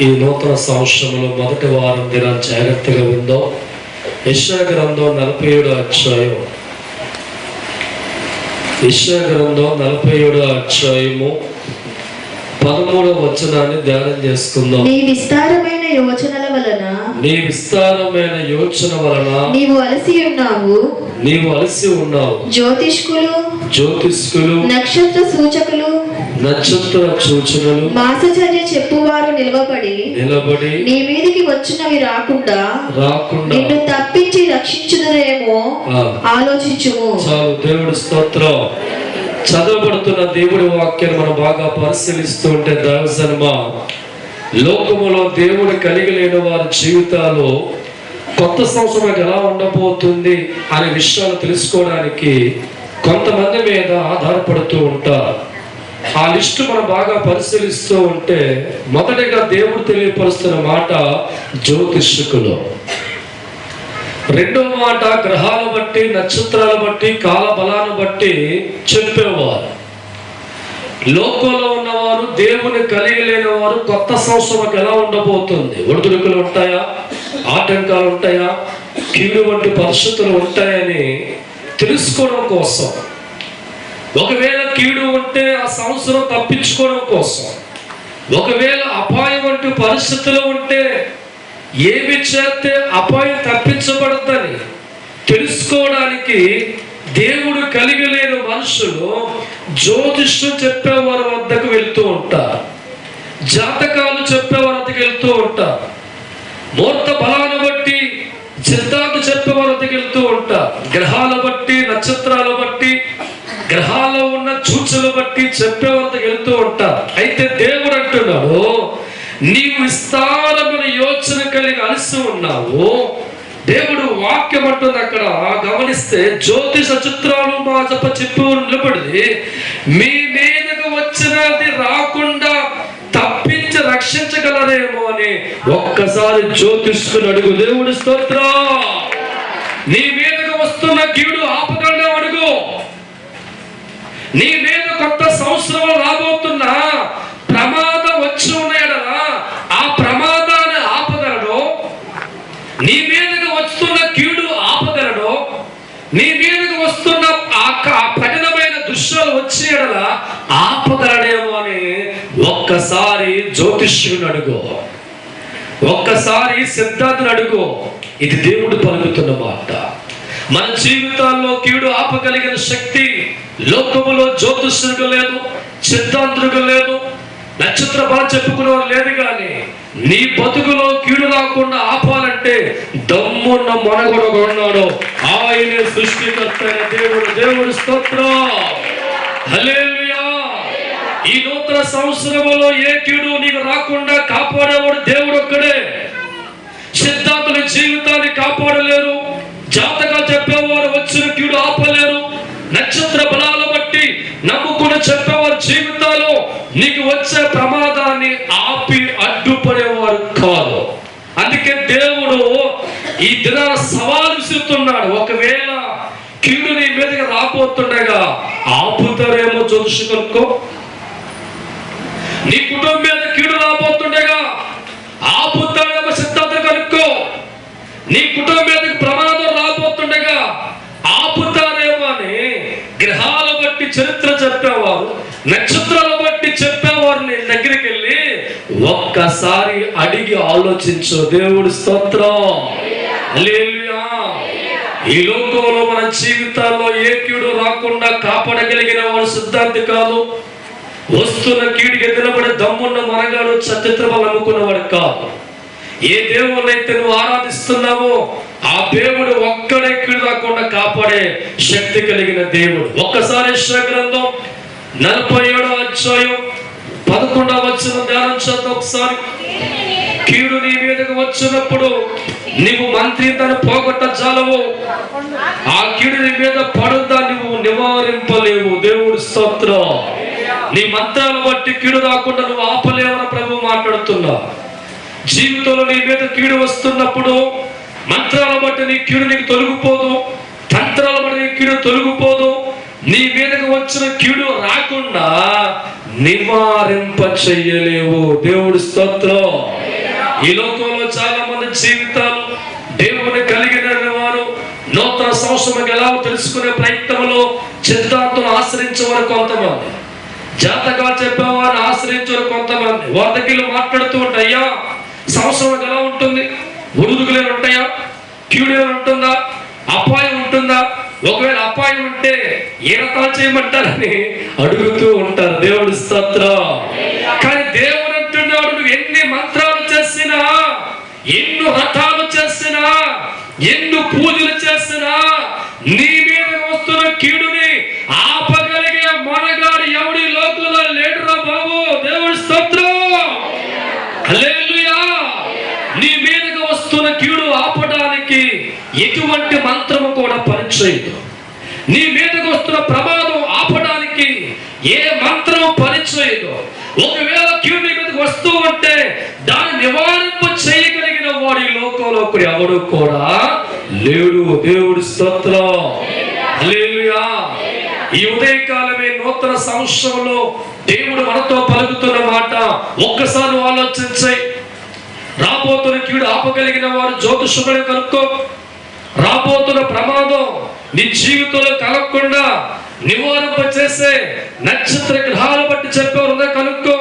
ఈ నూతన సంవత్సరంలో మొదటి వారం దినాలు జాగ్రత్తగా ఉందో. యెషయా గ్రంథం 47వ అధ్యాయం, యెషయా గ్రంథం 47వ అధ్యాయము 13వ వచనాన్ని ధ్యానం చేసుకుందాం. నీ విస్తారమైన యోచనల వలన నీవు అలసి ఉన్నావు. జ్యోతిష్కులు నక్షత్ర సూచనలు మాసచర్య చెప్పువారు నిలబడి నీ మీదికి వచ్చినవి రాకుండా నిన్ను తప్పించి రక్షించుదరేమో ఆలోచించుము. చాలు. దేవుడి స్తోత్రం. చదవబడుతున్న దేవుడి వాక్యాన్ని మనం బాగా పరిశీలిస్తూ ఉంటే, దైవజనమ, లోకములో దేవుడు కలిగి లేని వారి జీవితాలు కొత్త సంవత్సరం ఎలా ఉండబోతుంది అనే విషయాలు తెలుసుకోవడానికి కొంతమంది మీద ఆధారపడుతూ ఉంటారు. ఆ లిస్టు మనం బాగా పరిశీలిస్తూ ఉంటే, మొదటిగా దేవుడు తెలియపరుస్తున్న మాట జ్యోతిష్కులు. రెండవ మాట గ్రహాలను బట్టి, నక్షత్రాలను బట్టి, కాల బలాన్ని బట్టి చెప్పేవారు. లోకంలో ఉన్నవారు, దేవుని కలిగి లేని వారు కొత్త సంవత్సరం ఎలా ఉండబోతుంది, ఒడిదుడుకులు ఉంటాయా, ఆటంకాలు ఉంటాయా, కీడు వంటి పరిస్థితులు ఉంటాయని తెలుసుకోవడం కోసం, ఒకవేళ కీడు ఉంటే ఆ సంవత్సరం తప్పించుకోవడం కోసం, ఒకవేళ అపాయం వంటి పరిస్థితులు ఉంటే ఏమి చేస్తే అపాయం తప్పించబడదని తెలుసుకోవడానికి దేవుడు కలిగి లేని మనుషులు జ్యోతిష్యం చెప్పేవారి వద్దకు వెళ్తూ ఉంటారు, జాతకాలు చెప్పేవారి వద్దకు వెళ్తూ ఉంటారు, ముహూర్త బలాన్ని బట్టి సిద్ధాంతం చెప్పేవారి వద్దకు వెళ్తూ ఉంటారు, గ్రహాల బట్టి, నక్షత్రాల బట్టి, గ్రహాల్లో ఉన్న సూచనలు బట్టి చెప్పేవారి వద్దకు వెళ్తూ ఉంటారు. అయితే దేవుడు అంటున్నాడు, నీవు విస్తారమైన యోచన కలిగి అలసి ఉన్నావు. దేవుడు వాక్యం అంటుంది అక్కడ గమనిస్తే, జ్యోతిష చిత్రాలు మా చెప్పి నిలబడి మీ మీదకు వచ్చినది రాకుండా తప్పించి రక్షించగలరేమో అని ఒక్కసారి జ్యోతిష్కుని అడుగు. దేవుడి స్తోత్రం. నీ మీదకు వస్తున్న కీడు ఆపగలనే అడుగు. నీ మీద కొత్త సంవత్సరం రాబోతున్నా ప్రమాదం వచ్చి ఉన్నాయడరా, ఆ ప్రమాదాన్ని ఆపగలడు. నీ మీదకి వస్తున్న కీడు ఆపగలడు. నీ మీదకి వస్తున్న ఆ కఠినమైన దృశ్యాలు వచ్చేయడలా ఆపగలడేమో అని ఒక్కసారి జ్యోతిష్యుని అడుగు, ఒక్కసారి సిద్ధాంతుని అడుగు. ఇది దేవుడు పలుకుతున్న మాట. మన జీవితాల్లో కీడు ఆపగలిగిన శక్తి లోకములో జ్యోతిష్యునికి లేదు, సిద్ధాంతునికి లేదు, నక్షత్ర బలం చెప్పుకునేవారు లేదు. కానీ నీ బతుకులో కీడు రాకుండా ఆపాలంటే దమ్మున్న మనగుడు ఉన్నాడు. ఆయనే సృష్టికర్త దేవుడు. దేవుడి స్తోత్రం. హల్లెలూయా. ఈ నూతన సంవత్సరంలో ఏ కీడు నీకు రాకుండా కాపాడేవాడు దేవుడు ఒక్కడే. సిద్ధాంతుల జీవితాన్ని కాపాడలేరు, జాతకాలు చెప్పేవారు వచ్చిన కీడు ఆపలేరు, నక్షత్ర బలాల బట్టి నమ్ముకుని చెప్పేవారు జీవితాలు నీకు వచ్చే ప్రమాదాన్ని ఆపి అడ్డుపడేవారు కాదు. అందుకే దేవుడు ఈ దినాన సవాలు విసురుతున్నాడు. ఒకవేళ కీడు నీ మీదకి రాబోతుండగా ఆపుతారేమో జ్యోతిష్కులకు. నీ కుటుంబం మీద కీడు రాబోతుండగా ఆపుతాడేమో సిద్ధాంతం కనుక్కో. నీ కుటుంబం మీదకి ప్రమాదం రాబోతుండగా ఆపుతారేమో అని గ్రహాల బట్టి చరిత్ర చెప్పేవారు, నక్షత్రాల బట్టి చెప్పేవారు నీ దగ్గరికి వెళ్ళి ఒక్కసారి అడిగి ఆలోచించు. దేవుడి స్తోత్రం. హల్లెలూయా. ఈ లోకంలో మన జీవితాల్లో ఏ కీడు రాకుండా కాపాడగలిగిన వాడు సిద్ధాంతి కాదు. వస్తున్న కీడుకి ఎదురబడే దమ్మున్న మనగాడు చరిత్రలు నమ్ముకున్నవాడు కాదు. ఏ దేవుళ్ళైతే నువ్వు ఆరాధిస్తున్నావో ఆ దేవుడు ఒక్కడే కీడు రాకుండా కాపాడే శక్తి కలిగిన దేవుడు. ఒక్కసారి యెషయా గ్రంథం 47వ అధ్యాయం 11వ వచనం ధ్యానం చేద్దాం ఒకసారి. కీడు నీ మీదకు వచ్చినప్పుడు నీవు మంత్రితను పోగొట్టజాలవు, ఆ కీడు నీ మీద పడుద్దా నువ్వు నివారింపలేవు. దేవుడి స్తోత్రం. నీ మంత్రాలను బట్టి కీడు రాకుండా నువ్వు ఆపలేవని ప్రభు మాట్లాడుతున్నా. జీవితంలో నీ మీద కీడు వస్తున్నప్పుడు మంత్రాలను బట్టి నీ కీడు నీకు తొలగిపోదు, తంత్రాల బట్టి నీ కీడు తొలగిపోదు. నీ మీదకు వచ్చిన కీడు రాకుండా నివారింప చెయ్యలేవు. దేవుడి స్తోత్రం. ఈ లోకంలో చాలా మంది జీవితాలు దేవుని కలిగిన వారు నూతన సంవత్సరం ఎలా తెలుసుకునే ప్రయత్నంలో సిద్ధాంతం ఆశ్రయించేవారు కొంతమంది, జాతకాలు చెప్పేవారు ఆశ్రయించేవారు కొంతమంది. వారి దగ్గర మాట్లాడుతూ ఉంటాయి, అయ్యా సంవత్సరం ఎలా ఉంటుంది, ఉడుదుగులేని ఉంటాయా, కీడులు ఉంటుందా, అపాయం ఉంటుందా, ఒకవేళ అపాయం ఉంటే ఏ రకాలు చేయమంటారని అడుగుతూ ఉంటారు. దేవుడి స్తోత్రం. కానీ దేవుడు అంటున్నాడు, నువ్వు ఎన్ని మంత్రాలు చేసినా, ఎన్ని రథాలు చేసినా, ఎన్ని పూజలు చేసినా నీ మీద వస్తున్న కీడుని ఆపగలిగే మనగాడు ఎవడి లోకంలో లేడురా బాబు. దేవుడి స్తోత్రం. హల్లెలూయా. నీ మీదకి వస్తున్న కీడు ఆపడానికి ఎటువంటి మంత్రము కూడా పనిచేయదు. నీ మీదకి వస్తున్న ప్రమాదం ఆపడానికి ఏ మంత్రము పనిచేయదు. ఒకవేళ కీడు నీ మీదకి వస్తూ ఉంటే దాన్ని నివారింప చేయగలిగిన వాడి లోకంలో ఎవడు కూడా లేడు. దేవుడి స్తోత్రం. హల్లెలూయా. ఈ ఉదయకాలమే నూతన సంవత్సరంలో దేవుడు మనతో పలుకుతున్న మాట ఒక్కసారి ఆలోచించాయి. రాబోతున్న కీడు ఆపగలిగిన వారు జ్యోతిషులను కనుక్కో. రాబోతున్న ప్రమాదం నీ జీవితంలో కలగకుండా నివారింప చేసే నక్షత్ర గ్రహాలు బట్టి చెప్పేవారు కనుక్కో.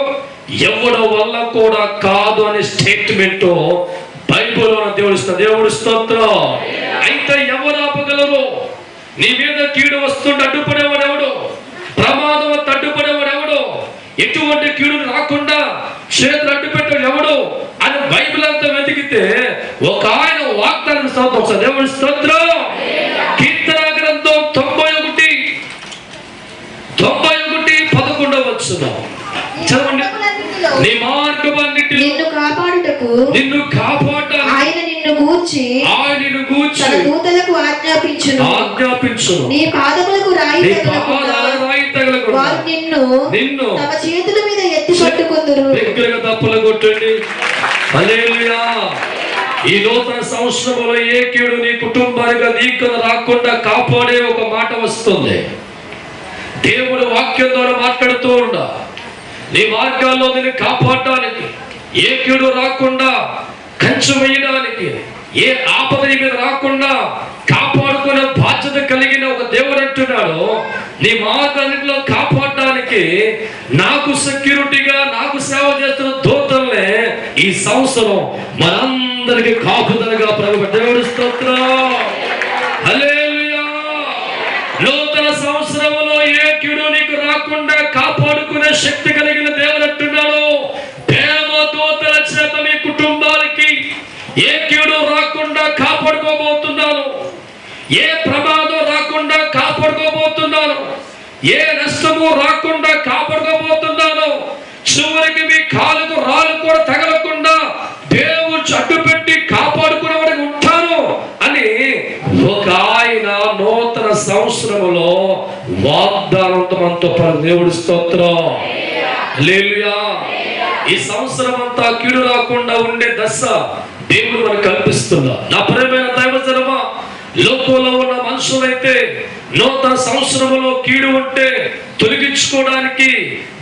ఎవడ వల్ల కూడా కాదు అనే స్టేట్మెంట్ బైబిల్లో దేవుడి స్తోత్రం. అయితే ఎవరు ఆపగలరు? నీ మీద కీడు వస్తుంటే అడ్డుపడేవాడు ఎవడు? ప్రమాదం అడ్డుపడేవాడు ఎవడు? ఎటువంటి కీడు రాకుండా చేతులు అడ్డు పెట్టాడు ఎవడు అని బైబిల్ అంతా వెతికితే ఒక ఆయన వాగ్దానం స్తోత్రం. దేవుడి స్తోత్రం. కీర్తన గ్రంథం 91:11 వచనం చదవండి. నీ మార్గమన్నిటిలో నిన్ను కాపాడటానికి ఆయన నిన్ను గూర్చి తన దూతలకు ఆజ్ఞాపించును. నీ పాదములకు రాయి తగలకుండా వారు నిన్ను తమ చేతుల మీద ఎత్తి పట్టుకొందురు. దగ్గరగా తప్పులు కొట్టండి. హల్లెలూయా. ఈ నూతన సంవత్సరంలో ఏ కీడు నీ కుటుంబానికి నీకు రాకుండా కాపాడే ఒక మాట వస్తుంది. దేవుడు వాక్యం ద్వారా మాట్లాడుతూ ఉండ. నీ మార్గాల్లో నిన్ను కాపాడటానికి, ఏ కీడు రాకుండా కంచె వేయడానికి, ఏ ఆపద మీద రాకుండా కాపాడుకునే బాధ్యత కలిగిన ఒక దేవుడు అంటున్నాడు, నీ మార్గాన్నిటిలో కాపాడడానికి నాకు సెక్యూరిటీగా నాకు సేవ చేస్తున్న దూతల్నే ఈ సంవత్సరం మనందరికి కాపుదలుగా ప్రభువు. దేవుడి స్తోత్రం. హల్లెలూయా. నూతన సంవత్సరంలో ఏ కీడు నీకు రాకుండా కాపాడుకునే శక్తి కలిగిన దేవుడు అంటున్నాడు, దేవదూతల చేత మీ కుటుంబాలకి ఏ కీడు రాకుండా కాపాడుకోబోతున్నాను, ఏ ప్రమాదం రాకుండా కాపాడుకోబోతున్నాను, ఏ నష్టము రాకుండా కాపాడుకోబోతున్నాను. చివరికి మీ కాలుకు రాళ్ళు కూడా తగలకుండా దేవుడు అడ్డు పెట్టి కాపాడుకునే వాడికి ఉంటాను అని ఒక ఆయన నూతన సంవత్సరంలో వాగ్దానంతో మనతో దేవుడి స్తోత్రం. హల్లెలూయా. ఈ సంవత్సరం అంతా కీడు రాకుండా ఉండే దశ దేవుడు మనకు కల్పిస్తున్నా. నా ప్రియమైన దైవజనమా, లోకంలో ఉన్న మనుషులైతే నూతన సంవత్సరంలో కీడు ఉంటే తొలగించుకోవడానికి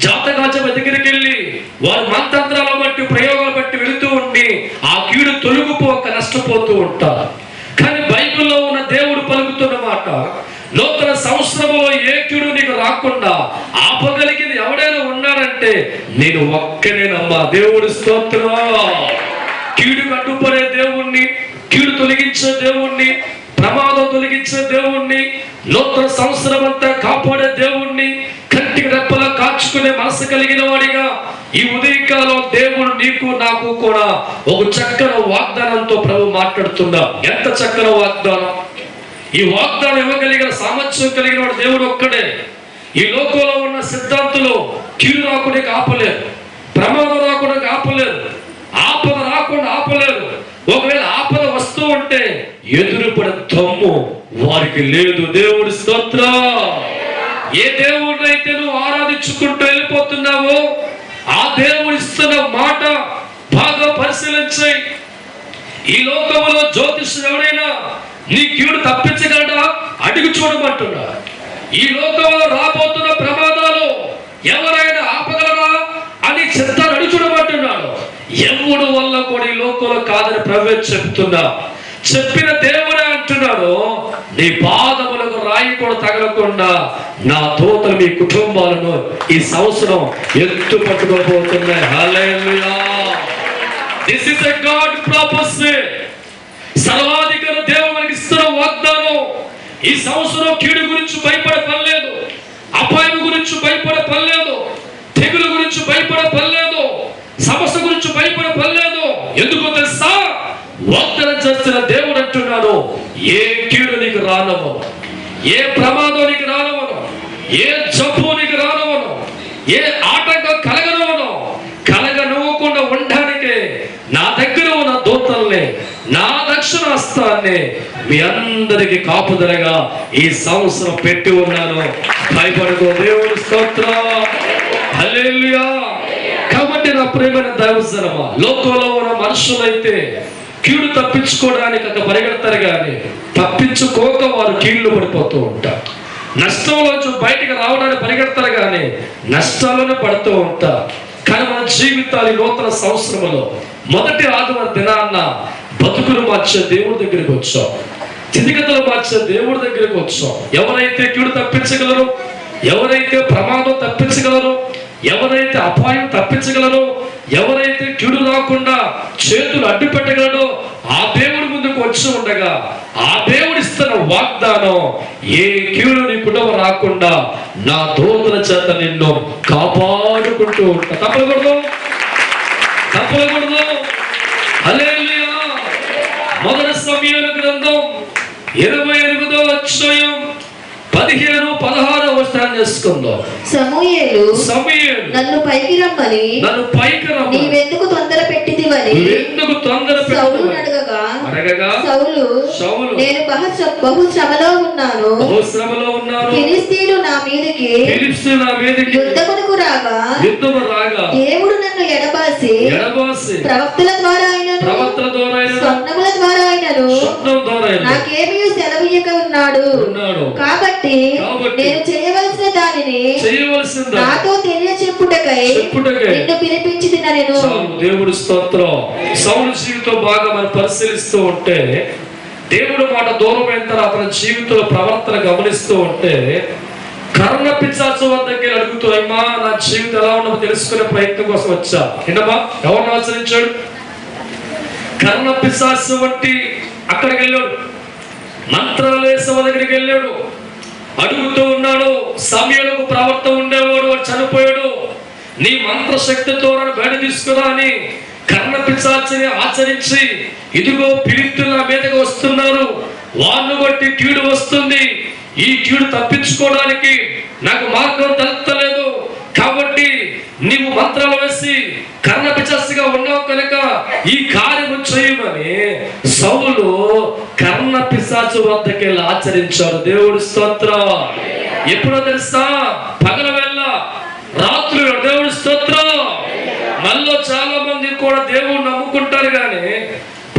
జాతకాచమ దగ్గరికి వెళ్ళి వారి మంత్రాల బట్టి ప్రయోగాలు బట్టి వెళుతూ ఉండి ఆ కీడు తొలగిపోక నష్టపోతూ ఉంటారు. కానీ బైబిల్లో ఉన్న దేవుడు పలుకుతున్న మాట, నూతన సంవత్సరంలో ఏ కీడు నీకు రాకుండా ఆపగలిగింది ఎవడైనా ఉన్నాడంటే నేను ఒక్కనేనమ్మా. దేవుడి స్తోత్రం. కీడు అడ్డుపడే దేవుణ్ణి, కీడు తొలగించే దేవుణ్ణి, ప్రమాదం తొలగించే దేవుణ్ణి, నూతన సంవత్సరం అంతా కాపాడే దేవుణ్ణి, కంటికి రెప్పలా కాచుకునే మనసు కలిగిన వాడిగా ఈ ఉదయకాలం దేవుడు నీకు నాకు కూడా ఒక చక్కని వాగ్దానంతో ప్రభు మాట్లాడుతున్నా. ఎంత చక్కని వాగ్దానం! ఈ వాగ్దానం ఇవ్వగలిగిన సామర్థ్యం కలిగిన వాడు దేవుడు ఒక్కడే. ఈ లోకంలో ఉన్న సిద్ధాంతులు కీడు రాకుండా ఆపలేరు, ప్రమాదం రాకుండా ఆపలేరు, ఆపద రాకుండా ఆపలేరు. ఒకవేళ ఆపద వస్తూ ఉంటే ఎదురుపడే దమ్ము వారికి లేదు. దేవుడి స్తోత్రం. ఏ దేవుడినైతే నువ్వు ఆరాధించుకుంటూ వెళ్ళిపోతున్నావో ఆ దేవుడు ఇస్తున్న మాట బాగా పరిశీలించాయి. ఈ లోకంలో జ్యోతిష్యుడు ఎవడైనా నీ కీడు తప్పించగలడా? అడుగు చూడమంటున్నా. ఈ లోకంలో రాబోతున్న ప్రమాదాలు ఎవరైనా ఆపగలరా అని చెప్తాను, అడుగు చూడమంటున్నాడు. ఎవడు వల్ల కూడా ఈ లోకంలో కాదని ప్రభువే చెప్తున్నా. చెప్పిన దేవుడే అంటున్నాడు, నీ పాదములకు రాయి కూడా తగలకుండా నా దూతలు మీ కుటుంబాలను ఈ సంవత్సరం ఎత్తు పట్టుకోబోతున్నాయి. Hallelujah. This is a God prophecy. సర్వాధికారి దేవుడు మనకి ఇస్తున్న వాగ్దానం. ఈ సంవత్సరం కీడు గురించి భయపడే పని లేదు, అపాయం గురించి భయపడే పని లేదు, తెగులు గురించి భయపడే పని లేదు, సమస్య గురించి భయపడే పని లేదు. ఎందుకో తెలుసా? వాగ్దానం చేస్తున్న దేవుడు అంటున్నాడు, ఏ కీడు నీకు రానవను, ఏ ప్రమాదం నీకు రానవను, ఏ జబ్బు నీకు రానవను, ఏ ఆటంకం కలగనివ్వకుండా ఉండడానికి నా దగ్గర ఉన్న దూతల్ని, నా దక్షిణ హస్తాన్ని మీ అందరికి కాపుదలగా ఈ సంవత్సరం పెట్టి ఉన్నాను. భయపడకో. దేవుని స్తోత్రం. హల్లెలూయా. కాబట్టి నా ప్రియమైన దైవజనమా, లోకంలో ఉన్న మనుషులైతే కీడు తప్పించుకోవడానికి అక్కడ పరిగెడతారు, కానీ తప్పించుకోక వారు కీళ్ళు పడిపోతూ ఉంటారు. నష్టంలోంచి బయటకు రావడానికి పరిగెడతారు, కానీ నష్టాల్లోనే పడుతూ ఉంటారు. కానీ మన జీవితాలు నూతన సంవత్సరంలో మొదటి ఆదివారం దినాన్న బతుకులు మార్చే దేవుడి దగ్గరికి వచ్చాం, స్థితిగతులు మార్చే దేవుడి దగ్గరికి వచ్చాం. ఎవరైతే కీడు తప్పించగలరు, ఎవరైతే ప్రమాదం తప్పించగలరు, ఎవరైతే అపాయం తప్పించగలరు, ఎవరైతే కీడు రాకుండా చేతులు అడ్డు పెట్టగలడో ఆ దేవుడి ముందుకు వచ్చి ఉండగా ఆ దేవుడు ఇస్తున్న వాగ్దానం, ఏ కీడు నీ కుటుంబం రాకుండా నా దూతల చేత నిన్ను కాపాడుకుంటూ ఉంటా. తప్పకూడదు. హల్లెలూయా. మొదటి సమూయేలు గ్రంథం 28వ అధ్యాయం 15-16 వచనాలు చేసుకుందాం. సమూయేలు నన్ను పైకి రమ్మని నీవెందుకు తొందర పెట్టితివని అడగగా సౌలు నేను బహు శ్రమలో ఉన్నాను, ఫిలిష్తీయులు నా మీదకి యుద్ధమునకు రాగా దేవుడు నన్ను ఎడబాసి ప్రవక్తల ద్వారా అయినను స్వప్నముల ద్వారా అయినను నాకేమీ సెలవీయక ఉన్నాడు. కాబట్టి నేను చేయవలసిన దానిని నాతో తెలియచెప్పుటకై నిన్ను పిలిపించి తినను. దేవుడి స్తోత్రం. సౌలు జీవితం బాగా మనం పరిశీలిస్తూ ఉంటే, దేవుడు మాట దూరమైన తర్వాత అతని జీవితంలో ప్రవర్తన గమనిస్తూ ఉంటే, కర్ణ పిశాచు వద్దకి అడుగుతూ, అమ్మా నా జీవితం ఎలా ఉన్నదో తెలుసుకునే ప్రయత్నం కోసం వచ్చా. ఏంటమ్మా, ఎవరిని ఆచరించాడు? కర్ణ పిశాచు వంటి అక్కడికి వెళ్ళాడు, మంత్రాలయ సభ దగ్గరికి వెళ్ళాడు, అడుగుతూ ఉన్నాడు. సమూయేలుకు ప్రవక్త ఉండేవాడు, వాడు చనిపోయాడు, నీ మంత్రశక్తితో బయట తీసుకురా అని కర్ణ పిశాచిని ఆచరించి, ఇదిగో ఫిలిష్తీయుల మీదకి వస్తున్నారు, వారిని బట్టి కీడు వస్తుంది, ఈ కీడు తప్పించుకోవడానికి నాకు మార్గం తెలుస్తలేదు, కాబట్టి నీవు మంత్రాలు వేసి కర్ణ పిశాచిగా ఉన్నావు కనుక ఈ కార్యము చేయమని సౌలు కర్ణ పిశాచు వద్దకి వెళ్ళి ఆచరించాడు. దేవుడి స్తోత్రం. ఎప్పుడో తెలుసా? పగల వేళ, రాత్రి. దేవుడి స్తోత్రం. మనలో చాలా మంది కూడా దేవుడు నమ్ముకుంటారు, కానీ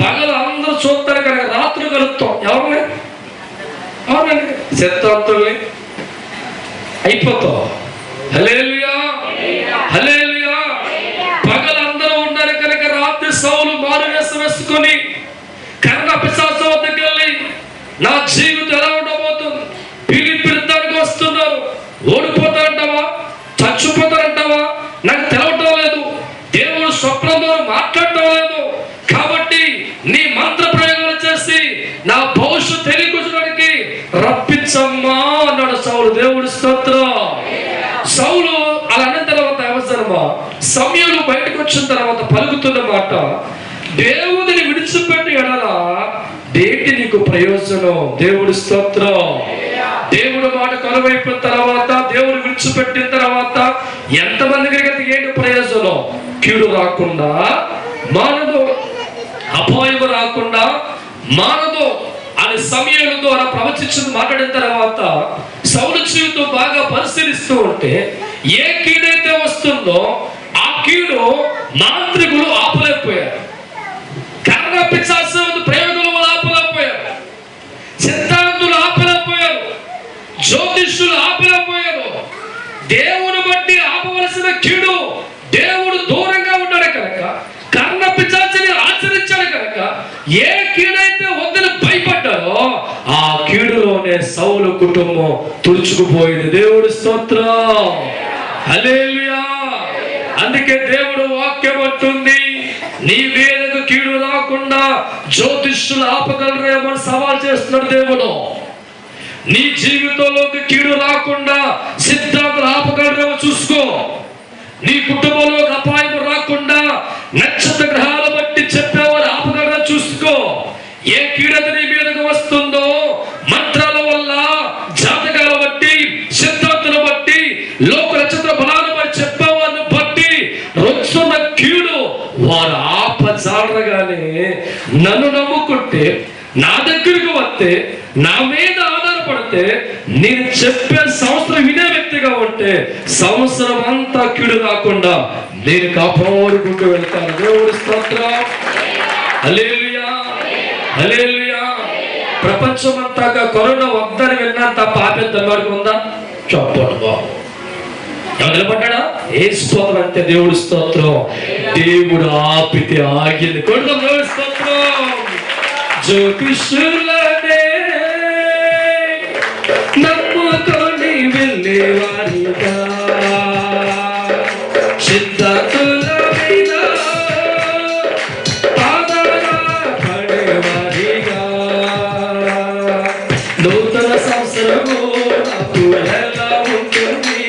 పగలు అందరూ చూస్తారు, కానీ రాత్రి కలుస్తాం. ఎవరండి శతాబ్దుల్ని అయిపోతాం. హల్లెలూయా. హల్లెలూయా. పగలు అందరూ ఉన్నారు కనుక రాత్రి సౌలు మారువేషం వేసుకొని కర్ణ పిశాచు వద్దకు వెళ్ళి, నా జీవితం ఎలా ఉండబోతుంది, పిలిపిడతానికి వస్తున్నారు, ఓడిపోతారంటావా, చచ్చిపోతారంటావా, నాకు తెలవటం లేదు, దేవుడు స్వప్నం ద్వారా మాట్లాడటం లేదు, కాబట్టి నీ మంత్ర ప్రయోగాలు చేసి నా భవిష్యత్తు తెలియకూర్చడానికి రప్పించమ్మా అన్నాడు సౌలు. దేవుడి స్తోత్రం. సౌలు అలా అన్న తర్వాత అవసరమా? సమూయేలు బయటకు వచ్చిన తర్వాత పలుకుతున్న మాట, దేవుడిని విడిచిపెట్టి ఎడలా దేటి నీకు ప్రయోజనం. దేవుడి స్తోత్రం. దేవుడు మాట కలువైపోయిన తర్వాత, దేవుడు విడిచిపెట్టిన తర్వాత ఎంతమంది దగ్గరికి ఏంటి ప్రయోజనం? కీడు రాకుండా మానదు, అపాయం రాకుండా మానదు అని సమూయేలు ద్వారా ప్రవచించింది మాట్లాడిన తర్వాత సౌలు జీవితం బాగా పరిశీలిస్తూ ఉంటే, ఏ కీడైతే వస్తుందో ఆ కీడు మాంత్రికులు ఆపలేకపోయారు, కర్ణ పిశాచు ప్రయోగముల వల్ల ఆపలేకపోయారు, సిద్ధాంతులు ఆపలేకపోయారు, జ్యోతిష్యులు ఆపలేకపోయారు. దేవుని బట్టి ఆపవలసిన కీడు దేవుడు దూరంగా ఉన్నాడు కనుక కర్ణ పిశాచిని ఆచరించి సౌలు కుటుంబం తుడుచుకుపోయింది. దేవుడి స్తోత్రం, హల్లెలూయా. అందుకే దేవుడు వాక్యం అంటుంది, నీ మీదకు కీడు రాకుండా జ్యోతిష్యులు ఆపగలరేమో సవాల్ చేస్తున్నాడు దేవుడు. నీ జీవితంలోకి కీడు రాకుండా సిద్ధాంతాలు ఆపగలరేమో చూసుకో. నీ కుటుంబంలోకి అపాయం రాకుండా నక్షత్ర గ్రహాలు బట్టి చెప్పేవారు ఆపగలరా చూసుకో. ఏ కీడత నీ మీదకు వస్తుందో మంత్రాల వల్ల, జాతకాల బట్టి, సిద్ధాంతాలు బట్టి, లోక నక్షత్ర బలాన్ని బట్టి చెప్పేవారిని బట్టి వస్తున్న కీడు వారు ఆపజాలగానే నన్ను నమ్ముకుంటే, నా దగ్గరికి వస్తే, నా మీద ఆధారపడితే, నేను చెప్పే సంవత్సరం వినే వ్యక్తిగా ఉంటే సంవత్సరం అంతా కీడు రాకుండా నేను కాపాడుకుంటూ వెళ్తాను. దేవుడి స్తోత్రం, హల్లెలూయా, హల్లెలూయా. ప్రపంచమంతా కరోనా వద్దని విన్నా తప్ప ఆపేద్దాం వాడికి ఉందా? చెప్పండి బాబు, ఎవరు నిలబడ్డా? ఏ స్తోత్రం అంటే దేవుడి స్తోత్రం. దేవుడు ఆపితే ఆగింది. కొడుకు దేవుడి స్తోత్రం. జ్యోతిష్యులనే నమ్ముకొని వెళ్ళేవారిగా, సిద్ధాంతుల మీద ఆధారపడేవారిగా, నూతన సంవత్సరము నాకు ఎలా ఉంటుంది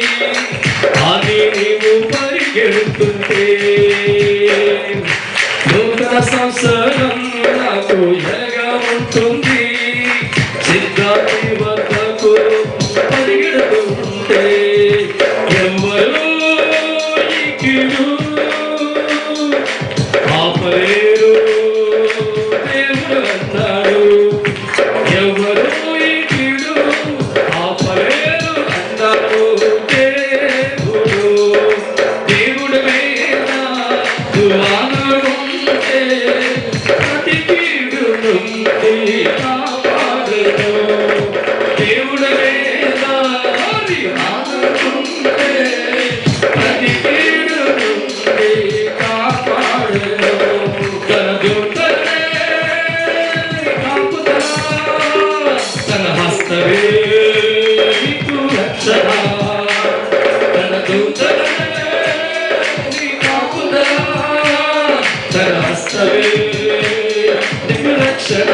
అని నీవు పరిగెడుతుంటే, నూతన సంవత్సరం నాకు ఎలాగా ఉంటుంది సిద్ధాంతి వద్దకు పరిగెడుతుంటే, ఎవరు ఈ కీడు ఆపలేరు దేవుడు అన్నాడు. ఎవరు ఈ కీడు ఆపలేరు అన్నాడు దేవుడు. దేవుడు మీద ఆనుకుంటే ప్రతి కీడు నుండి కాపాడును. దేవుడు మీద ఆనుకుంటే ప్రతి కీడు నుండి కాపాడును. తన దూతనే కాపుదల, తన హస్తమే నీకు రక్షణ. తన దూతనే నీ కాపుదల, తన హస్తమే నీకు రక్షణ.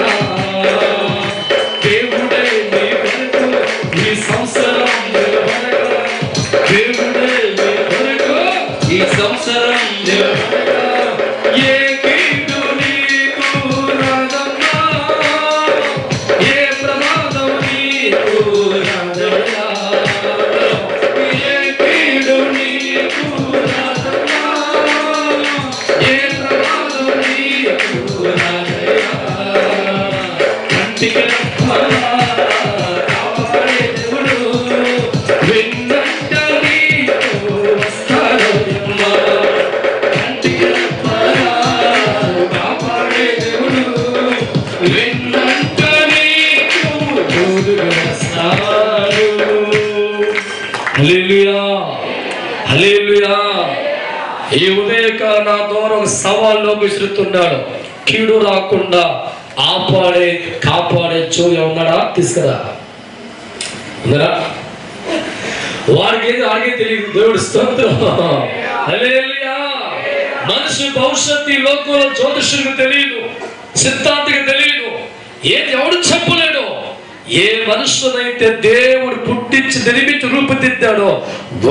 దేవుడే నీ కొరకు ఈ సంవత్సరం నిలబడగా, దేవుడే నీ కొరకు ఈ సంవత్సరం నిలబడగా, ఏ కీడు నీకు రాదమ్మా, ఏ ప్రమాదం నీకు రాదయ్యా, ఏ కీడు నీకు రాదమ్మా, ఏ ప్రమాదం నీకు రాదయ్యా. కంటికి రెప్పలా కాపాడే దేవుడు వెన్నంట నీకు వస్తాడమ్మా. కంటికి రెప్పలా కాపాడే దేవుడు వెన్నంట నీకు తోడుగా వస్తాడు. హల్లెలూయా, హల్లెలూయా. ఈ ఉదయకాల నా ద్వారా ఒక సవాల్లో విసురుతున్నాడు. కీడు రాకుండా ఆపాడే కాపాడే చోయ ఉన్నాడా? తీసుకురా, ఉన్నారా? వారికి ఏది ఆగే తెలియదు. దేవుడి స్తోత్రం, హల్లెలూయా. మనిషి భవిష్యత్తు ఈ లోకంలో జ్యోతిష్యులకు తెలియదు, సిద్ధాంతికి తెలియదు, ఏది ఎవడు చెప్పలేడు. ఏ మనుషునైతే దేవుడు పుట్టించి నిర్మించి రూపుదిద్దాడో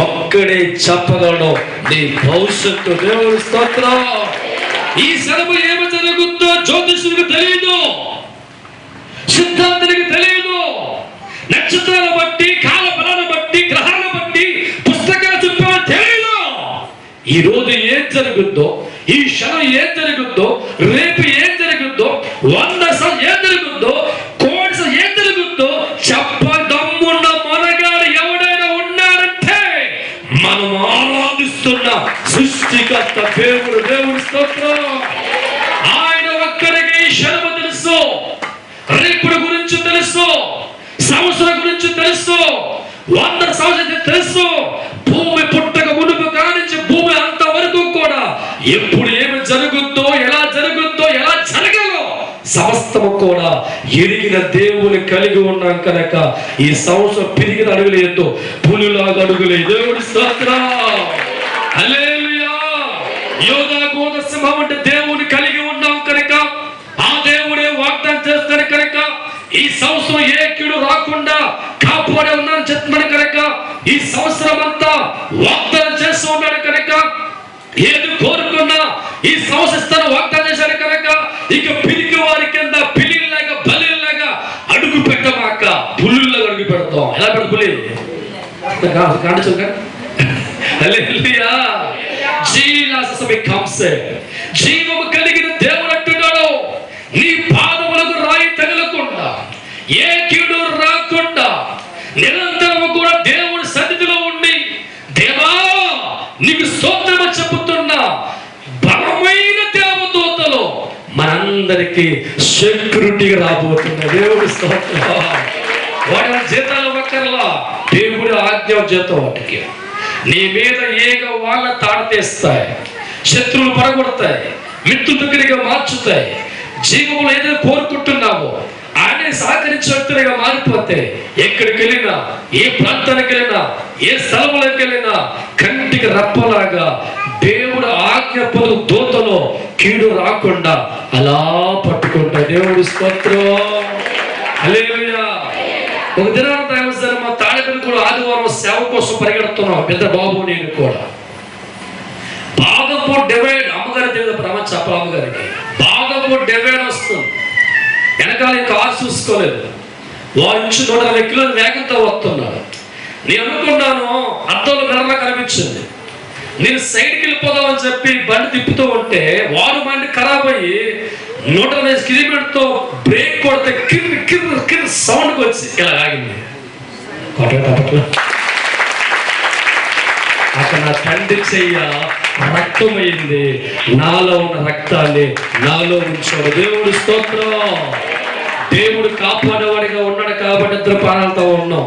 ఒక్కడే చెప్పగలడు నీ భవిష్యత్తు. దేవుడి స్తోత్రం. ఈ సెలవు ఏమి జరుగుతుందో జ్యోతిష్యులకు తెలియదు, సిద్ధాంతులకు తెలియదు. నక్షత్రాల బట్టి, కాల బలాన్ని బట్టి, గ్రహాలను బట్టి, పుస్తకాలు చెప్పేవారు తెలియదు. ఈ రోజు ఏం జరుగుద్దో, ఈ క్షణం ఏం జరుగుద్దో, రేపు ఏం జరుగుద్దో, 100 ఏం జరుగుద్దో, కోడి ఏం జరుగుద్దో చెప్పదమ్మున్న మనగాడు ఎవడైనా ఉన్నాడంటే మనం ఆరాధిస్తున్న సృష్టికర్త దేవుడు. దేవుడి స్తోత్రం. ఆయన ఒక్కరికి క్షణము తెలుసు, రేపుడు గురించి తెలుసు, సంవత్సరం గురించి తెలుసు, 100 సంవత్సరాలు తెలుసు. భూమి పుట్టక మునుపు కానించి భూమి అంత వరకు కూడా ఎప్పుడు ఏమి జరుగుద్దో, ఎలా జరుగుద్దో, ఎలా జరగాలో సమస్తము కూడా ఎరిగిన దేవుని కలిగి ఉన్నాం కనుక ఈ సంవత్సరం పిరిగిన అడుగులేదో పులిలాగా అడుగులే. దేవుడి స్తోత్రం. హల్లెలూయా. యోధా గోద సింహం అంటే దేవుని కలిగి ఉన్నాం కనుక, ఆ దేవుడే వాగ్దానం చేస్తాడు కనుక ఈ సంవత్సరం ఏ కీడు రాకుండా కాపాడే ఉన్నాను చెప్తున్నాడు కనుక, ఈ సంవత్సరం అంతా వాగ్దానం చేస్తూ ఉన్నాడు కనుక, ఏది కోరుకున్నా ఈ సంవత్సరం వాగ్దానం చేశాడు కనుక, ఇక పిరికి వారి కింద పిల్లిలాగా బలిలాగా అడుగు పెట్టమాక, పుల్లులాగా అడుగు పెడతాం. ఎలా పెడతా పులి జీవము కలిగిన దేవుడు అంటున్నాడు, నీ పాదములకు రాయి తగలకుండా, ఏ కీడు రాకుండా నిరంతరము కూడా దేవుడి సన్నిధిలో ఉండి, దేవా నీకు స్తోత్రము చెబుతున్నా బలమైన దేవదూతలు మనందరికీ సెక్యూరిటీగా రాబోతున్న దేవుడి స్తోత్రం. వాడి జీతాలు ఒక్కర్లా, దేవుడి ఆజ్ఞ జీతం వాటికి. నీ మీద ఏక వాళ్ళ తాడతేస్తాయి, శత్రువులు పడగొడతాయి, మిత్తు దగ్గరగా మార్చుతాయి. జీవములు ఏదైనా కోరుకుంటున్నావో ఆయన సహకరించినట్టుగా మారిపోతే, ఎక్కడికి వెళ్ళినా, ఏ ప్రాంతానికి వెళ్ళినా, ఏ స్థలంలోకి వెళ్ళినా కంటికి రప్పలాగా దేవుడు ఆజ్ఞ పొందు దూతలో కీడు రాకుండా అలా పట్టుకుంటా. దేవుడి స్తోత్రం. హల్లెలూయా. ఒక దినాన మా తాడేపల్లి కూడా ఆదివారం సేవ కోసం పరిగెడుతున్నాం, పెద్ద బాబు నేను కూడా. బాదపూర్ డివైడ్ అమ్మగారి తెలియదు, ప్రమాణ చెప్పాలి అమ్మగారికి. బాదపూర్ డివైడ్ వస్తుంది, వెనకాల కారు చూసుకోలేదు, వారి నుంచి 120 కిలోల వేగంతో వస్తున్నాడు. నేను అనుకున్నాను అద్దంలో మెరలా కనిపించింది, నేను సైడ్కి వెళ్ళిపోదామని చెప్పి బండి తిప్పుతూ ఉంటే వారు బండి ఖరాబ్ అయ్యి 120 కిలోమీటర్తో బ్రేక్ కొడితే కిర్ కిర్ కిర్ సౌండ్కి వచ్చి ఇలా ఆగింది. అక్కడ నా తండ్రి చెయ్య రక్తమైంది, నాలో ఉన్న రక్తాన్ని నాలో ఉంచాడు. దేవుడి స్తోత్రం. దేవుడు కాపాడేవాడిగా ఉన్నాడు కాబట్టి ఇద్దరు ప్రాణాలతో ఉన్నాం.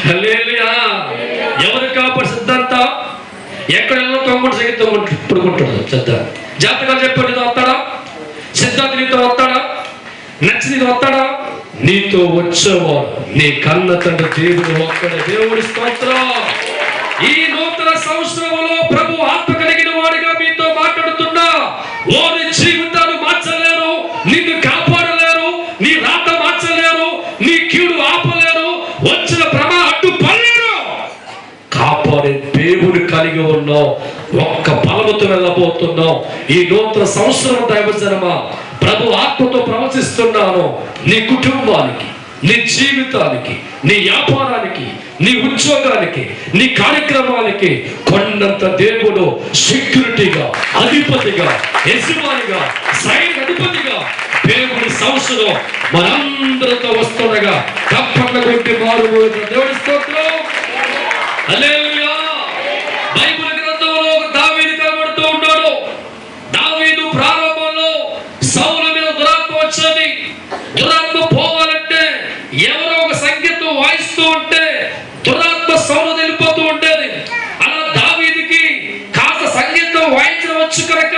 హల్లెలూయా. ఎవరు కాపాడు సిద్ధాంత ఎక్కడ తొంగుడు సగితం పుడుకుంటాడు. సిద్ధాంత జాతకాలు చెప్పాడు, నీతో వస్తాడా? సిద్ధాంత నీతో వస్తాడా? నచ్చి నీతో వస్తాడా? నీతో వచ్చేవాడు నీ కన్న తండ్రి దేవుడు ఒక్కడే. దేవుడి స్తోత్రం. ఈ నూతన సంవత్సరంలో ప్రభు ఆత్మ కలిగిన వాడిగా మీతో మాట్లాడుతున్నా, వారి జీవితాలు మార్చలేరు, నిన్ను కాపాడలేరు, నీ రాత మార్చలేరు, నీ కీడు ఆపలేరు, వచ్చిన అడ్డు పడలేరు. కాపాడే దేవుడు కలిగి ఉన్నావు. ఒక్క బలముతో వెళ్ళబోతున్నావు. ఈ నూతన సంవత్సరం దైవజనమా ప్రభు ఆత్మతో ప్రవచిస్తున్నాను. నీ కుటుంబానికి, నీ జీవితానికి, నీ వ్యాపారానికి, నీ ఉద్యోగానికి, నీ కార్యక్రమాలకి కొండంత దేవుడు సెక్యూరిటీగా, అధిపతిగా, యజమానిగా, సైనిక అధిపతిగా దేవుడి సంవత్సరం మనందరితో వస్తుండగా తప్పక కొట్టి మారుమోగిన దేవుడి స్తోత్రం. హల్లెలూయా. బైబిల్ గ్రంథంలో దావీదు కనబడుతూ ఉన్నాడు. దావీదు ప్రారంభంలో సౌలు మీద దురాత్మ వచ్చేది. దురాత్మ పోవాలంటే ఎవరో ఒక సంగీతం వాయిస్తూ ఉంటే దురాత్మ సౌలు వెళ్ళిపోతూ ఉండేది. అలా దావీదుకి కాస్త సంగీతం వాయించడం వచ్చు కనుక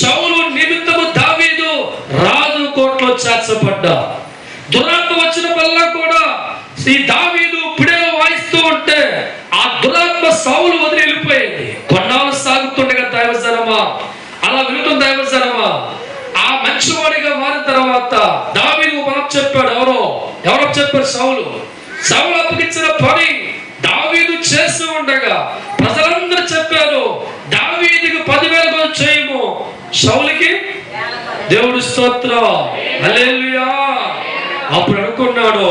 సౌలు నిమిత్తము దావీదు రాజు కోటలో చేర్చబడ్డా. దురాత్మ వచ్చిన వల్ల కూడా ఈ దావీదు పిడేలు వాయిస్తూ ఉంటే ఆ దురాత్మ సౌలు వదిలి వెళ్ళిపోయింది. కొన్నాళ్ళు సాగుతుండగా దైవజనమా, అలా వెళుతున్న దైవజనమా, ఆ మంచివాడిగా మారిన తర్వాత దావీదు మాట చెప్పాడు. ఎవరో చెప్పారు? సౌలు అప్పగించిన పని దావీదు చేస్తూ ఉండగా ప్రజలందరూ చెప్పారు, దావీదుకి 10,000 చేయము, సౌలుకి దేవుడి స్తోత్రం. హల్లెలూయా. అప్పుడు అనుకున్నాడు,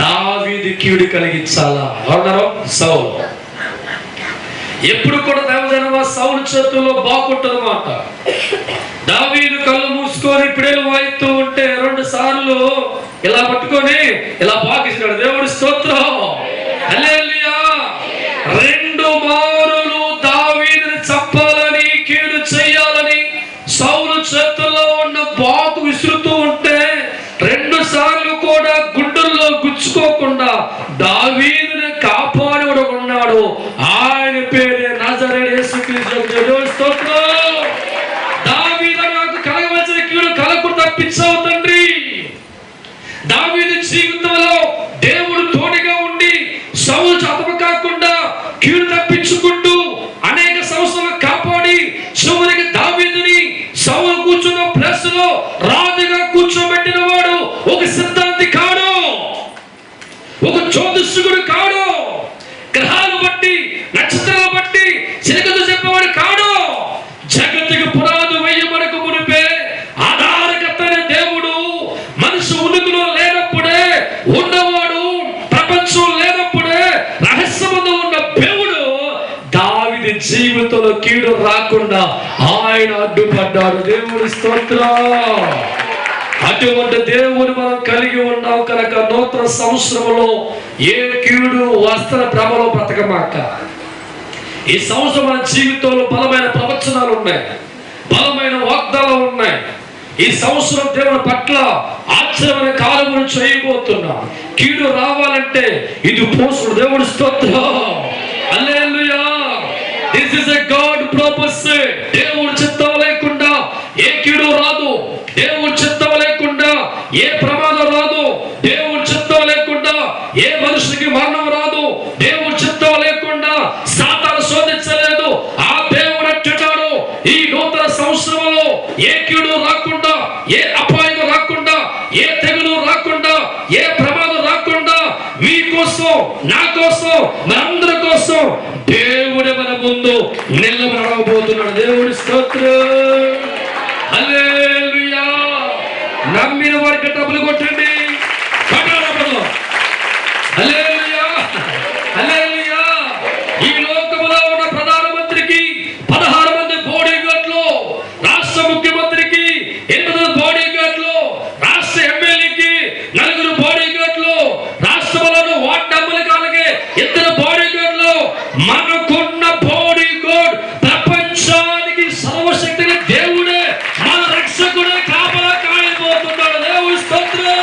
దావీదు కీడు కలిగించాలా. ఎవరన్నారు? సౌలు. ఎప్పుడు కూడా దైవజనమా సౌలు చేతుల్లో బాగుంటుందన్నమాట. దావీదు కళ్ళు మూసుకొని పిడేలు వాయిస్తూ ఉంటే 2 సార్లు ఇలా పట్టుకొని ఇలా బాగిస్తాడు. దేవుడి స్తోత్రం. హల్లెలూయా. 2 మారులు దావీదుని చంపాలని, కీడు చేయాలని సౌలు చేతుల్లో ఉన్న బాగు విసురుతూ ఉంటే 2 సార్లు కూడా గుండెల్లో గుచ్చుకోకుండా దావీదుని కాపాడుడు ఉన్నాడు. ఆయన పేరే నజరేయుడు యేసుక్రీస్తు. దేవుడి స్తోత్రం. దావీదు నాకు కలగవలసిన కీడు కలగకుండా తప్పించావు తండ్రి. దావీదు జీవితంలో దేవుడు తోడుగా ఉండి సౌలు హతము కాకుండా కీడు తప్పించుకుంటూ అనేక సంవత్సరాలు కాపాడి చివరికి దావీదుని సౌలు కూర్చున్న ప్లేస్ లో రాజుగా కూర్చోబెట్టిన వాడు ఒక సిద్ధాంతి కాడు, ఒక జ్యోతిష్కుడు కాడు, గ్రహాలు బట్టి నక్షత్రాలు బట్టి చిలకలు చెప్పేవాడు కాడు. జగత్తుకి పునాది వేయబడక మునిపే ఆధారకర్తైన దేవుడు మనిషి ఉనికిలో లేనప్పుడే ఉన్నవాడు, ప్రపంచం లేనప్పుడే రహస్యమందు ఉన్న దేవుడు దావీదు జీవితంలో కీడు రాకుండా ఆయన అడ్డుపడ్డాడు. దేవుడి స్తోత్రం. అటువంటి దేవుని మనం కలిగి ఉన్నాం కనుక నూతన సంవత్సరంలో ఏ కీడు వస్త్ర భ్రమలో బ్రతకమాక. ఈ సంవత్సరం మన జీవితంలో బలమైన ప్రవచనాలు ఉన్నాయి, బలమైన వాగ్దానాలు ఉన్నాయి. ఈ సంవత్సరం దేవుని పట్ల ఆశ్చర్యమైన కార్యములు చేయబోతున్నాం. కీడు రావాలంటే ఇది పోసుడు. దేవుడి స్తోత్రం. Hallelujah. This is a God purpose. దేవుడి చిత్తం లేకుండా ఏ కీడు రాదు, దేవుడి చిత్తం లేకుండా ఏ ప్రమాదం రాదు, దేవుడి చిత్తం లేకుండా ఏ మనుషునికి మరణం రాదు, దేవుడి చిత్తం లేకుండా సాతాను శోధించలేదు. ఆ దేవుడు అంటున్నాడు, ఈ నూతన సంవత్సరంలో ఏ కీడు రాకుండా, ఏ అపాయం రాకుండా, ఏ తెగులు రాకుండా, ఏ ప్రమాదం రాకుండా మీకోసం, నా కోసం, మనందరి కోసం దేవుడే మన ముందు నిలబడబోతున్నాడు. దేవుడి స్తోత్రం. హల్లెలూయా. నమ్మిన వారికి డబ్బులు కొట్టండి. హల్లెలూయా. హల్లెలూయా. ఈ లోకములో ఉన్న ప్రధానమంత్రికి 16 మంది బాడీ గార్డులు, రాష్ట్ర ముఖ్యమంత్రికి 8 బాడీ గార్డులు, రాష్ట్ర ఎమ్మెల్యేకి 4 బాడీ గార్డులు, రాష్ట్రంలో వార్డు అమలుకాలకి 2 బాడీ గార్డులు. మనకున్న బాడీ గార్డ్ ప్రపంచానికి సర్వశక్తిని దేవుడే, మన రక్షకుడే కాపలా కాయబోతున్నాడు. దేవుడి స్తోత్రం.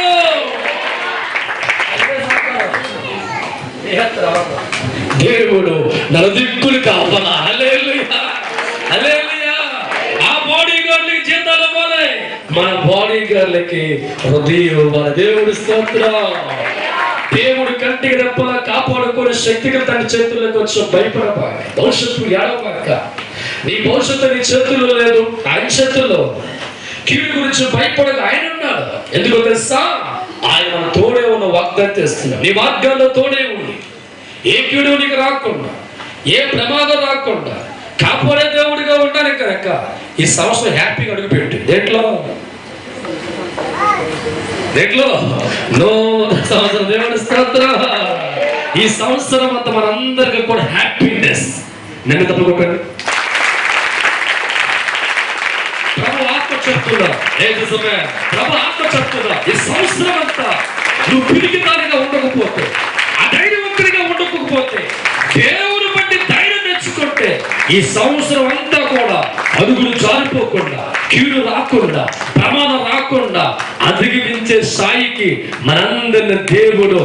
దేవుడు నలుదిక్కులు కాపలా. హల్లెలూయా. హల్లెలూయా. ఆ బాడీ గార్డులకి జీతాలు ఇవ్వాలి, మన బాడీ గార్డులకి హృదయం ఇవ్వాలి. దేవుడి స్తోత్రం. దేవుడు కంటికి రెప్పలా కాపాడుకునే శక్తిగా తన చేతుల్లోకి వచ్చి భయపడపాక, భవిష్యత్తు ఏడవపాక. నీ భవిష్యత్తు నీ చేతుల్లో లేదు, ఆయన చేతుల్లో. కీడు గురించి భయపడక ఆయన ఉన్నాడు. ఎందుకో తెలుసా? ఆయన తోడే ఉన్న వాగ్దానం చేస్తున్నాడు. నీ మార్గాల్లో తోడే ఉంది. ఏ కీడు నీకు రాకుండా, ఏ ప్రమాదం రాకుండా కాపాడే దేవుడిగా ఉండాలి కనుక ఈ సంవత్సరం హ్యాపీగా అడుగుపెట్టు. దేంట్లో సంవత్సరం. దేవుడి స్తోత్రం. ఈ సంవత్సరం అంతా మనందరికీ కూడా హ్యాపీనెస్. నిన్న తప్పకుండా ప్రభు ఆత్మ చెప్తున్నా, ప్రభు ఆత్మ చెప్తున్నా, ఈ సంవత్సరం అంతా నువ్వు పిరికిదానిగా ఉండకపోతే, అధైర్యవంతుడిగా ఉండకపోతే, దేవుని బట్టి ధైర్యం తెచ్చుకుంటే ఈ సంవత్సరం అంతా కూడా అడుగులు జారిపోకుండా, కీడు రాకుండా, ప్రమాదం రాకుండా అధిగమించే స్థాయికి మనందరిని దేవుడు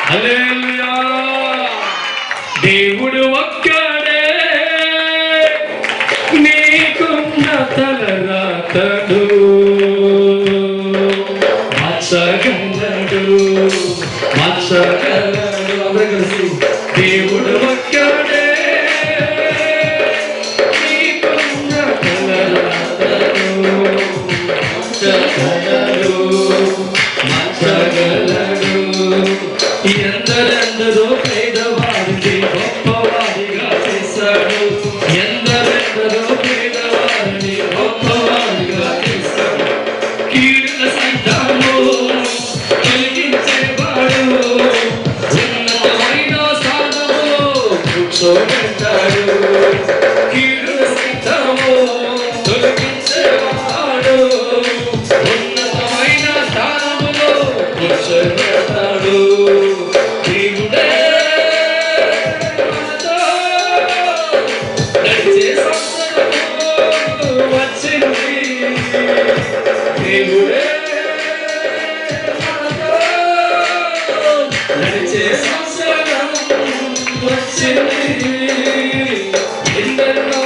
హల్లెలూయా. దేవుడు ఒక్కడే నీకున్న తలరాతడు మచ్చగలడు, మచ్చగలడు. దేవుడు ఒక్కడే నీకున్న తలరాతడు మచ్చగలడు, మచ్చగలడు. ఎందరెందరో పేదవారికి గొప్పవాడిగా చేశాడు, ఎందరెందరో పేదవారిని గొప్పవాడిగా చేశాడు. కీడుల సైతాను తొలగించేవాడు, ఉన్నతమైన స్థానములో కూర్చోబెట్టాడు. కీడుల సైతాను తొలగించేవాడు, ఉన్నతమైన స్థానములో కూర్చోబెట్టాడు. దేవుడే నడిచే సంవత్సరం వచ్చింది, దేవుడే నడిచే సంవత్సరం వచ్చింది. ఎందరో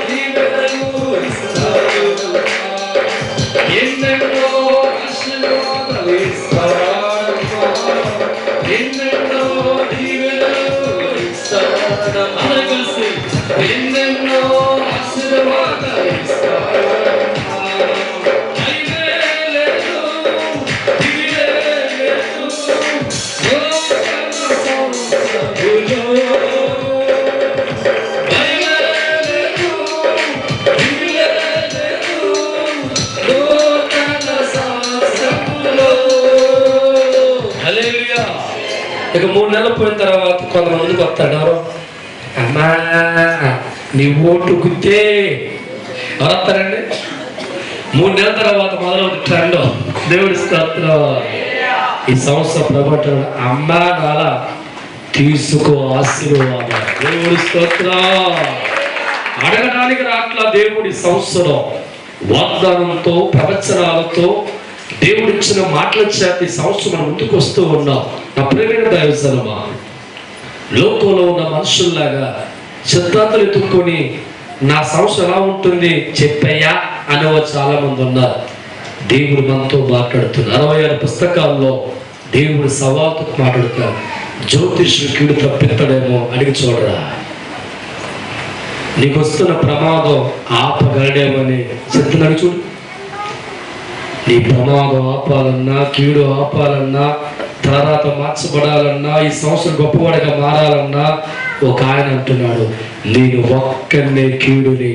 దీవెనలు ఇస్తాడు, ఇక 3 నెలలు పోయిన తర్వాత కొంతమందికి వస్తాడు, ఎవరు అమ్మా నీ ఓటు గుర్తే ఎవరు వస్తారండి? 3 నెలల తర్వాత మొదలవుతుంది ట్రెండ్. దేవుడి స్తోత్రం. ఈ సంవత్సరం ప్రభుత్వ అమ్మా నాల తీసుకో ఆశీర్వాదం. దేవుడి స్తోత్రం. అడగడానికి రాట్లా దేవుడి సంవత్సరం వాగ్దానంతో ప్రవచనాలతో దేవుడిచ్చిన మాటల చేత ఈ సంవత్సరం మనం ముందుకు వస్తూ ఉన్నాం. నా ప్రియమైన దైవజనమా, లోకంలో ఉన్న మనుషుల్లాగా సిద్ధాంతాలు ఎత్తుక్కొని నా సంవత్సరం ఎలా ఉంటుంది చెప్పయ్యా అనేవారు చాలా మంది ఉన్నారు. దేవుడు మనతో మాట్లాడుతున్నారు. 66 పుస్తకాల్లో దేవుడు సవాలుతో మాట్లాడుతాడు. జ్యోతిష్యుడు కీడు తప్పిస్తాడేమో అడిగి చూడరా, నీకు వస్తున్న ప్రమాదం ఆపగలడేమని చెప్తున్నాడు. చూడు, నీ ప్రమాదం ఆపాలన్నా, కీడు ఆపాలన్నా, తర్వాత మార్చబడాలన్నా, ఈ సంవత్సరం గొప్పవాడిగా మారాలన్నా ఒక ఆయన అంటున్నాడు, నేను ఒక్కనే కీడుని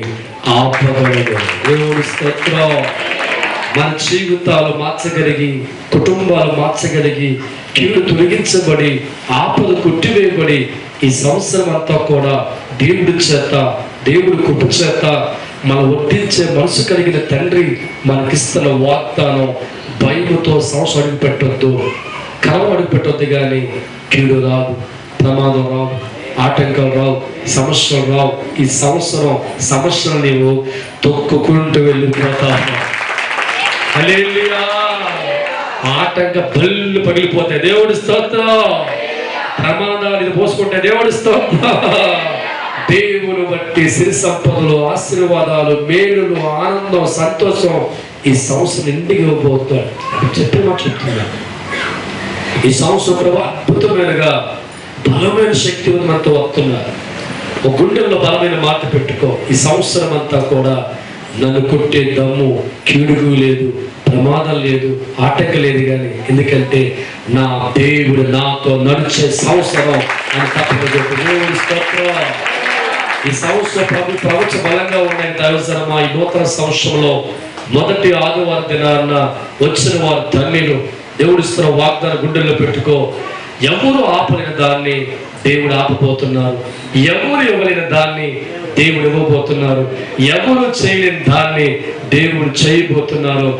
ఆపగలను. దేవుడి స్తోత్రం. మన జీవితాలు మార్చగలిగి, కుటుంబాలు మార్చగలిగి, కీడు తొలగించబడి, ఆపద కొట్టివేయబడి ఈ సంవత్సరం అంతా కూడా దేవుడి చేత, దేవుడి కృప చేత మనం ఒట్టించే మనసు కలిగిన తండ్రి మనకిస్తున్న వాగ్దానం. భయముతో సంవత్సరం అడుగు పెట్టొద్దు, కలం అడుగు పెట్టొద్దు. కానీ కీడు రాదు, ప్రమాదం రావు, ఆటంకాలు రావు, సమస్యలు రావు. ఈ సంవత్సరం సమస్యలు నీవు తొక్కుకుంటూ వెళ్ళిపోతావు. హల్లెలూయా. ఆటంక బళ్ళు పగిలిపోతాయి. దేవుడి స్తోత్రం. ప్రమాదాలు ఇది పోసుకుంటే దేవుడి స్తోత్రం. దేవుని బట్టి సిరి సంపదలు, ఆశీర్వాదాలు, మేలులు, ఆనందం, సంతోషం ఈ సంవత్సరం ఇంటికి ఇవ్వబోతాడు. చెప్పి మాట చెప్తున్నా. ఈ సంవత్సరం ప్రభు అద్భుతమైనగా బలమైన శక్తి మనతో వస్తున్నారు. ఒక గుండెల్లో బలమైన మాట పెట్టుకో. ఈ సంవత్సరం అంతా కూడా నన్ను కొట్టే దమ్ము, కీడుగు లేదు, ప్రమాదం లేదు, ఆటంకం లేదు. కానీ ఎందుకంటే నా దేవుడు నాతో నడిచే సంవత్సరం అని తప్పకుండా. ఈ సంవత్సరం ప్రభు ప్రవచ బలంగా ఉన్నాయి. దైవజనమా, ఈ నూతన సంవత్సరంలో మొదటి ఆదివారం దినాన్న వచ్చిన వారు ధన్యులు. దేవుడిస్తున్న వాగ్దాన గుండెల్లో పెట్టుకో. ఎవరు ఆపలేని దాన్ని దేవుడు ఆపబోతున్నారు. ఎవరు ఇవ్వలేని దాన్ని దేవుడు ఇవ్వబోతున్నారు. ఎవరు చేయలేని దాన్ని దేవుడు చేయబోతున్నారు.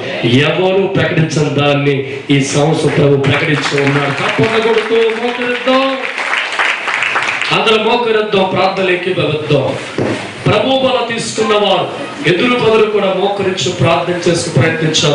ఎవరు ప్రకటించని దాన్ని ఈ సంవత్సరం ప్రభు ప్రకటించి ఉన్నాడు. తప్పకుండా కొడుతూ మోకరిద్దాం, అందరూ మోకరిద్దాం, ప్రార్థనలు ఏకీభవిద్దాం. ప్రభు బల తీసుకున్న వారు ఎదురు బదులు కూడా మోకరించి ప్రార్థన చేసుకు ప్రయత్నించారు.